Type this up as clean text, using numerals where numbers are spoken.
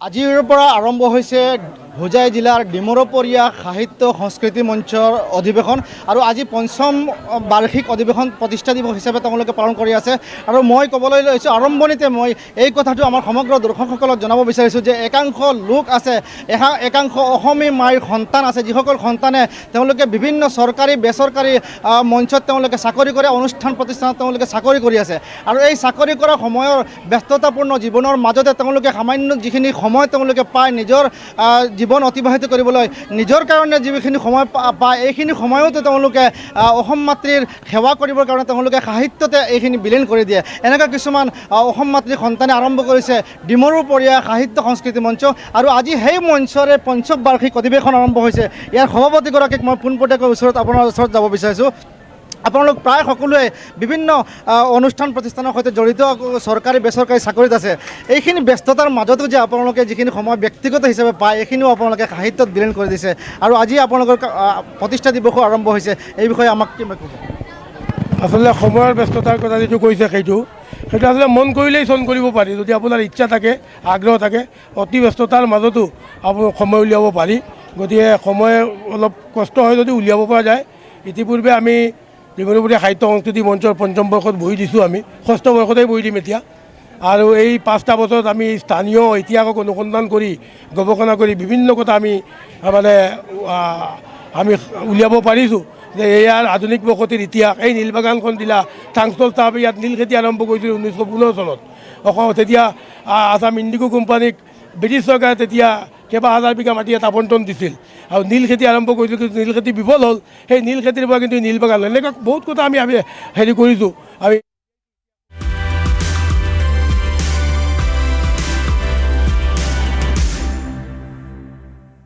আজিৰ পৰা আৰম্ভ হৈছে হোজাই জিলাৰ ডিমৰপৰীয়া সাহিত্য সংস্কৃতি মঞ্চৰ অধিৱেশন আৰু আজি পঞ্চম বাৰ্ষিক অধিৱেশন প্ৰতিষ্ঠা দিৱস হিচাপে তেওঁলোকে পালন কৰি আছে। আৰু মই ক'বলৈ লৈছোঁ আৰম্ভণিতে মই এই কথাটো আমাৰ সমগ্ৰ দৰ্শকসকলক জনাব বিচাৰিছোঁ যে একাংশ লোক আছে, একাংশ অসমী মাইৰ সন্তান আছে, যিসকল সন্তানে তেওঁলোকে বিভিন্ন চৰকাৰী বেচৰকাৰী মঞ্চত তেওঁলোকে চাকৰি কৰে, অনুষ্ঠান প্ৰতিষ্ঠানত তেওঁলোকে চাকৰি কৰি আছে। আৰু এই চাকৰি কৰা সময়ৰ ব্যস্ততাপূৰ্ণ জীৱনৰ মাজতে তেওঁলোকে সামান্য যিখিনি সময় তেওঁলোকে পায় নিজৰ জীৱন অতিবাহিত কৰিবলৈ, নিজৰ কাৰণে যিখিনি সময় পায় এইখিনি সময়তো তেওঁলোকে অসম মাতৃৰ সেৱা কৰিবৰ কাৰণে তেওঁলোকে সাহিত্যতে এইখিনি বিলীন কৰি দিয়ে। এনেকুৱা কিছুমান অসম মাতৃৰ সন্তানে আৰম্ভ কৰিছে ডিমৰুপৰীয়া সাহিত্য সংস্কৃতি মঞ্চ আৰু আজি সেই মঞ্চৰে পঞ্চম বাৰ্ষিক অধিৱেশন আৰম্ভ হৈছে। ইয়াৰ সভাপতিগৰাকীক মই পোনপটীয়াকৈ আপোনাৰ ওচৰত যাব বিচাৰিছোঁ। আপোনালোক প্ৰায় সকলোৱে বিভিন্ন অনুষ্ঠান প্ৰতিষ্ঠানৰ সৈতে জড়িত, চৰকাৰী বেচৰকাৰী চাকৰিত আছে। এইখিনি ব্যস্ততাৰ মাজতো যে আপোনালোকে যিখিনি সময় ব্যক্তিগত হিচাপে পায় এইখিনিও আপোনালোকে সাহিত্যত বিলীন কৰি দিছে আৰু আজি আপোনালোকৰ প্ৰতিষ্ঠা দিৱসো আৰম্ভ হৈছে। এই বিষয়ে আমাক কি ক'ব? আচলতে সময়ৰ ব্যস্ততাৰ কথা যিটো কৈছে সেইটো আচলতে মন কৰিলেই চন কৰিব পাৰি, যদি আপোনাৰ ইচ্ছা থাকে, আগ্ৰহ থাকে। অতি ব্যস্ততাৰ মাজতো আপুনি সময় উলিয়াব পাৰি। গতিকে সময় অলপ কষ্ট হয় যদি উলিয়াব পৰা যায়। ইতিপূৰ্বে আমি ডিমৰুপৰীয়া সাহিত্য সংস্কৃতি মঞ্চৰ পঞ্চম বৰ্ষত বহি দিছোঁ, আমি ষষ্ঠ বৰ্ষতেই বহি দিম এতিয়া। আৰু এই 5টা বছৰত আমি স্থানীয় ইতিহাসক অনুসন্ধান কৰি গৱেষণা কৰি বিভিন্ন কথা আমি উলিয়াব পাৰিছোঁ যে ইয়াৰ আধুনিক বসতিৰ ইতিহাস। এই নীলবাগানখন জিলা থাংষ্টল চাহাব ইয়াত নীল খেতি আৰম্ভ কৰিছিল 1915 চনত। তেতিয়া আছাম ইণ্ডিগো কোম্পানীক ব্ৰিটিছ চৰকাৰে তেতিয়া কেইবা হাজাৰ বিঘা মাটি এটা আবণ্টন দিছিল আৰু নীল খেতি আৰম্ভ কৰিছিল। কিন্তু নীল খেতি বিফল হ'ল। সেই নীল খেতিৰ পৰা কিন্তু নীলবাগান এনেকুৱা বহুত কথা আমি কৰিছোঁ। আমি